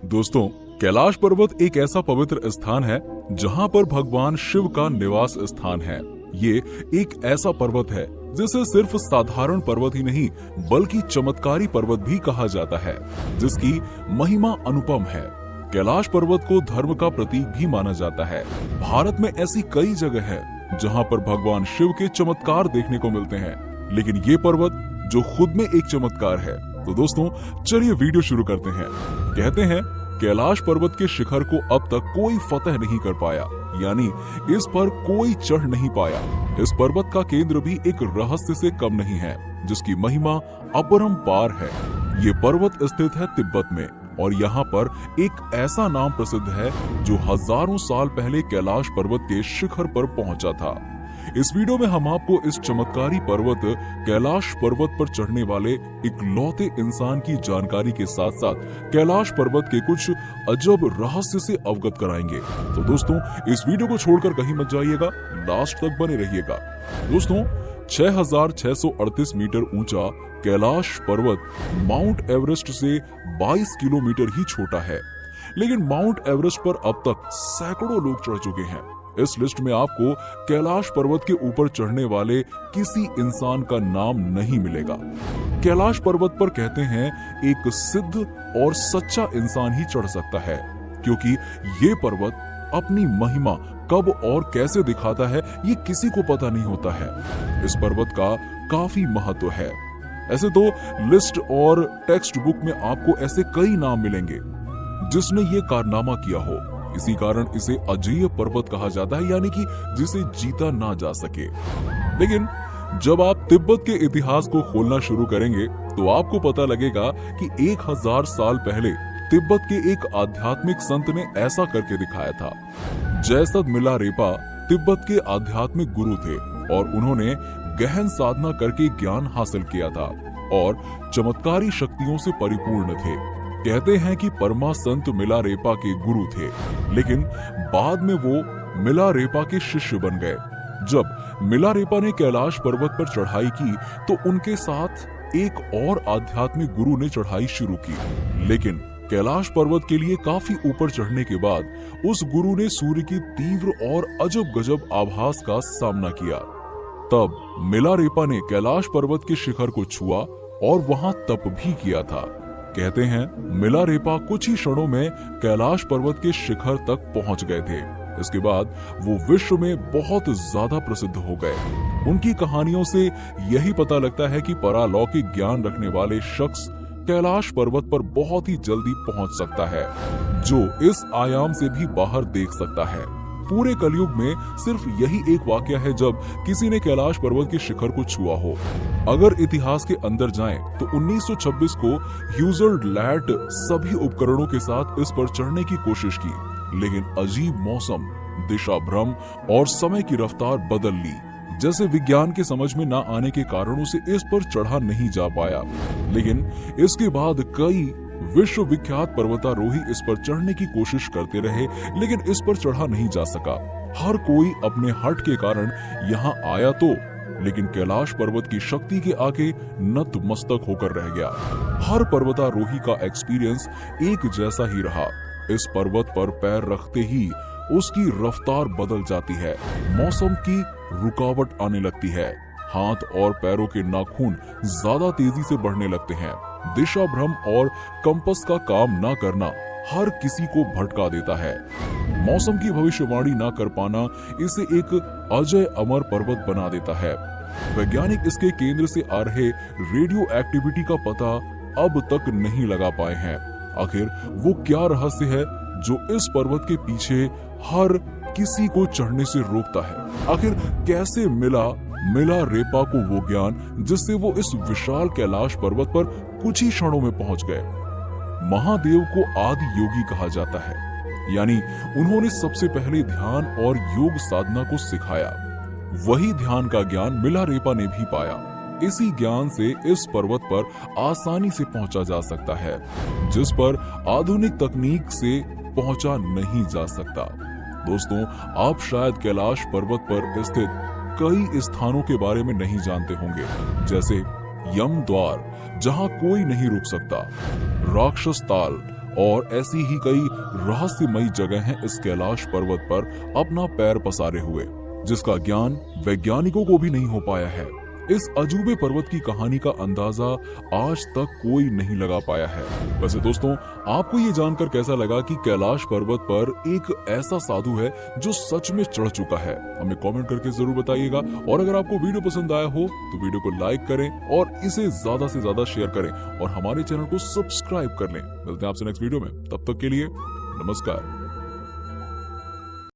दोस्तों, कैलाश पर्वत एक ऐसा पवित्र स्थान है जहां पर भगवान शिव का निवास स्थान है। ये एक ऐसा पर्वत है जिसे सिर्फ साधारण पर्वत ही नहीं बल्कि चमत्कारी पर्वत भी कहा जाता है, जिसकी महिमा अनुपम है। कैलाश पर्वत को धर्म का प्रतीक भी माना जाता है। भारत में ऐसी कई जगह है जहां पर भगवान शिव के चमत्कार देखने को मिलते हैं, लेकिन ये पर्वत जो खुद में एक चमत्कार है। तो दोस्तों, चलिए वीडियो शुरू करते हैं। कहते हैं कैलाश पर्वत के शिखर को अब तक कोई फतह नहीं कर पाया, यानी इस पर कोई चढ़ नहीं पाया। इस पर्वत का केंद्र भी एक रहस्य से कम नहीं है, जिसकी महिमा अपरंपार है। ये पर्वत स्थित है तिब्बत में और यहाँ पर एक ऐसा नाम प्रसिद्ध है जो हजारों साल पहले कैलाश पर्वत के शिखर पर पहुंचा था। इस वीडियो में हम आपको इस चमत्कारी पर्वत कैलाश पर्वत पर चढ़ने वाले इकलौते इंसान की जानकारी के साथ साथ कैलाश पर्वत के कुछ अजब रहस्य से अवगत कराएंगे। तो दोस्तों, इस वीडियो को छोड़कर कहीं मत जाइएगा, लास्ट तक बने रहिएगा। दोस्तों, 6638 मीटर ऊंचा कैलाश पर्वत माउंट एवरेस्ट से 22 किलोमीटर ही छोटा है, लेकिन माउंट एवरेस्ट पर अब तक सैकड़ों लोग चढ़ चुके हैं। इस लिस्ट में आपको कैलाश पर्वत के ऊपर चढ़ने वाले किसी इंसान का नाम नहीं मिलेगा। कैलाश पर्वत पर कहते हैं एक सिद्ध और सच्चा इंसान ही चढ़ सकता है, क्योंकि ये पर्वत अपनी महिमा कब और कैसे दिखाता है ये किसी को पता नहीं होता है। इस पर्वत का काफी महत्व है। ऐसे तो लिस्ट और टेक्स्ट बुक में आपको ऐसे कई नाम मिलेंगे जिसने ये कारनामा किया हो। इसी कारण इसे अजेय पर्वत कहा जाता है, यानी कि जिसे जीता ना जा सके। लेकिन जब आप तिब्बत के इतिहास को खोलना शुरू करेंगे तो आपको पता लगेगा कि 1000 साल पहले तिब्बत के एक आध्यात्मिक संत ने ऐसा करके दिखाया था। जयसद मिलारेपा तिब्बत के आध्यात्मिक गुरु थे और उन्होंने गहन साधना करके ज्ञान हासिल किया था और चमत्कारी शक्तियों से परिपूर्ण थे। कहते हैं कि परमा संत मिलारेपा के गुरु थे, लेकिन बाद में वो मिलारेपा के शिष्य बन गए। जब मिलारेपा ने कैलाश पर्वत पर चढ़ाई की तो उनके साथ एक और आध्यात्मिक गुरु ने चढ़ाई शुरू की, लेकिन कैलाश पर्वत के लिए काफी ऊपर चढ़ने के बाद उस गुरु ने सूर्य की तीव्र और अजब गजब आभास का सामना किया। तब मिलारेपा ने कैलाश पर्वत के शिखर को छुआ और वहां तप भी किया था। कहते हैं मिलारेपा कुछ ही क्षणों में कैलाश पर्वत के शिखर तक पहुंच गए थे। इसके बाद वो विश्व में बहुत ज्यादा प्रसिद्ध हो गए। उनकी कहानियों से यही पता लगता है कि परालौकिक ज्ञान रखने वाले शख्स कैलाश पर्वत पर बहुत ही जल्दी पहुंच सकता है, जो इस आयाम से भी बाहर देख सकता है। पूरे कलयुग में सिर्फ यही एक वाकया है जब किसी ने कैलाश पर्वत के शिखर को छुआ हो। अगर इतिहास के अंदर जाएं तो 1926 को ह्यूजर्ड लैट सभी उपकरणों के साथ इस पर चढ़ने की कोशिश की, लेकिन अजीब मौसम, दिशा भ्रम और समय की रफ्तार बदल ली जैसे विज्ञान के समझ में न आने के कारणों से इस पर चढ़ा नहीं जा पाया। लेकिन इसके बाद कई विश्व विख्यात पर्वतारोही इस पर चढ़ने की कोशिश करते रहे, लेकिन इस पर चढ़ा नहीं जा सका। हर कोई अपने हट के कारण यहाँ आया तो, लेकिन कैलाश पर्वत की शक्ति के आगे नतमस्तक होकर रह गया। हर पर्वतारोही का एक्सपीरियंस एक जैसा ही रहा। इस पर्वत पर पैर रखते ही उसकी रफ्तार बदल जाती है, मौसम की रुकावट आने लगती है, हाथ और पैरों के नाखून ज्यादा तेजी से बढ़ने लगते हैं। दिशा भ्रम और कंपास का काम ना करना हर किसी को भटका देता है। मौसम की भविष्यवाणी ना कर पाना इसे एक अजय अमर पर्वत बना देता है। वैज्ञानिक इसके केंद्र से आ रहे रेडियो एक्टिविटी का पता अब तक नहीं लगा पाए हैं। आखिर वो क्या रहस्य है जो इस पर्वत के पीछे हर किसी को चढ़ने से रोकता है? आखिर कैसे मिलारेपा को वो ज्ञान जिससे वो इस विशाल कैलाश पर्वत पर कुछ ही क्षणों में पहुंच गए? महादेव को आदि योगी कहा जाता है, यानी उन्होंने सबसे पहले ध्यान और योग साधना को सिखाया। वही ध्यान का ज्ञान मिलारेपा ने भी पाया। इसी ज्ञान से इस पर्वत पर आसानी से पहुंचा जा सकता है, जिस पर आधुनिक तकनीक से पहुंचा नहीं जा सकता। दोस्तों, आप शायद कैलाश पर्वत पर स्थित कई स्थानों के बारे में नहीं जानते होंगे, जैसे यम द्वार जहां कोई नहीं रुक सकता, राक्षस ताल और ऐसी ही कई रहस्यमयी जगह हैं इस कैलाश पर्वत पर अपना पैर पसारे हुए, जिसका ज्ञान वैज्ञानिकों को भी नहीं हो पाया है। इस अजूबे पर्वत की कहानी का अंदाजा आज तक कोई नहीं लगा पाया है। वैसे दोस्तों, आपको ये जानकर कैसा लगा कि कैलाश पर्वत पर एक ऐसा साधु है जो सच में चढ़ चुका है? हमें कमेंट करके जरूर बताइएगा। और अगर आपको वीडियो पसंद आया हो तो वीडियो को लाइक करें और इसे ज्यादा से ज्यादा शेयर करें और हमारे चैनल को सब्सक्राइब कर लें। मिलते हैं आपसे नेक्स्ट वीडियो में, तब तक के लिए नमस्कार।